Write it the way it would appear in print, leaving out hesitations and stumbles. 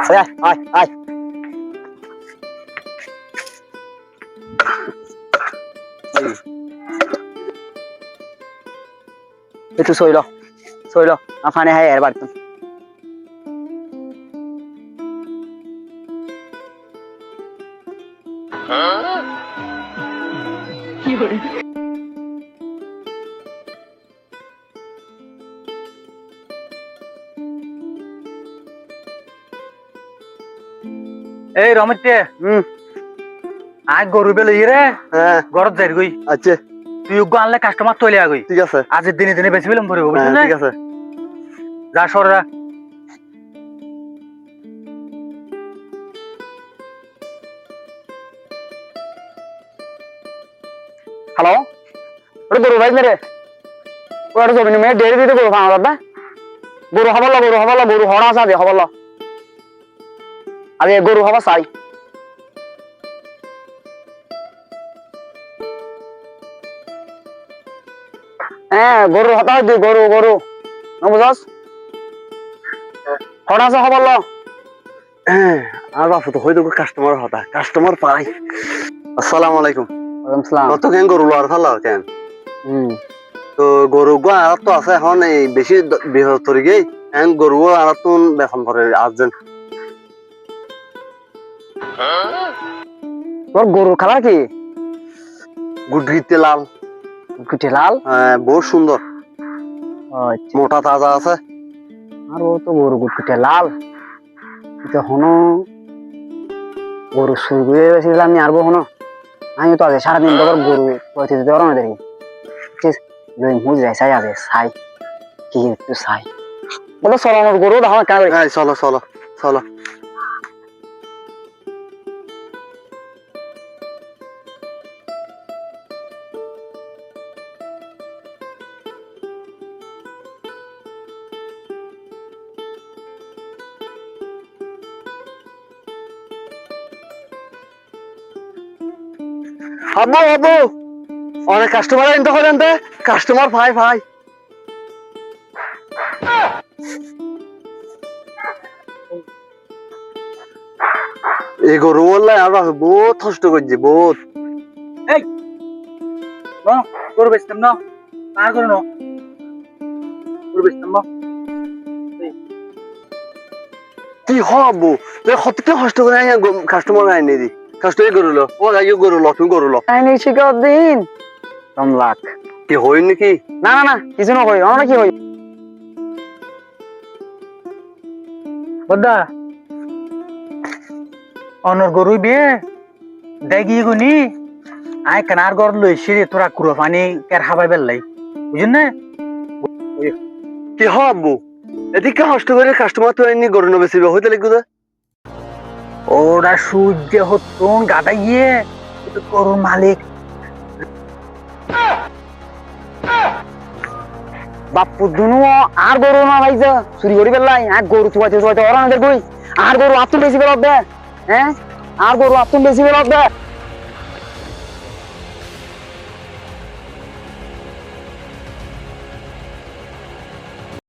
আয় আয় আয় একটু সইল আফানে হাই এর বাড়তো কি করে এই রমেশে আজ গরু বেলে রে ঘরত যাই গই আচ্ছা তুই উগ্র আনলে কাস্টমার তৈলে আগই ঠিক আছে আজের দিনে দিনে বেশি বিলম্ব করবো বুঝলি না ঠিক আছে যা সররা হ্যালো ওরে গরু ভাই মেরে ওরে জমিনে মেয়ে ডেরি দিতে গরু খাওয়া দাদা গরু হবল গরু হড়া আছে আজ হবল আজ গরু হবা চাই হ্যাঁ গরু হতা দি গরু গরু বুঝাস হড়া আছে হবল হ্যাঁ আর বাপু তো হয়তো কাস্টমার হতা কাস্টমার পাই আসসালামু আলাইকুম ওয়ালাইকুম সালাম কত কেন গরু লওয়ার ফালা কেন তো গরু গো আর তো আছে এখন এই বেশি বৃহত্তর গেই এখন গরু আর তো বেতন করে আজজন তোর গরু কালার কি গুডরিতে লাল গুটে লাল হ্যাঁ বহুত সুন্দর মোটা তাজা আছে আর ও তো গরু গুটে লাল এটা হনো গরু শুরু করে বেশিলাম আমি আরবো হনো আমি তো আগে সারাদিন ধর গরু পঁয়ত্রিশ দেওয়ার না দেখি লই মুজ যাই চাই আগে চাই কি একটু চাই বলো চলো আমার গরু দেখো কেন চলো চলো চলো আব্বু অনেক কাস্টমার এনতে করেন কাস্টমার ভাই এই গরু বললে আর বহুত কষ্ট করছি বহুত এই না গরু বেচতাম না আর করো না গরু বেচতাম না কি হবো তুই কতটা কষ্ট করে কাস্টমার আইনি দি কাস্টমার গরু লো ও গাইও গরু লো তুমি গরু লো আইনি শিকার দিন কম লাখ কি হই নাকি না না না কিছু না হই আমরা কি হই বদ্দা অনর গরু বিয়ে দেখি গুনি আয় কেনার গর লইছি তোরা কুড়ো পানি কের হাবাই বেললাই বুঝুন না কি হবো এদিকে কষ্ট করে কাস্টমার তো আইনি গরু বেশি হইতে লাগবে ওরা সূর্য হতুন গাদা গিয়ে গরুর মালিক বাপু দুনু আর গরু না ভাইজা চুরি করি বেলাই আর গরু চুয়াতে ওরা আমাদের কই আর গরু আত্ম বেশি বেলাব দে হ্যাঁ আর গরু আত্ম বেশি বেলাব দে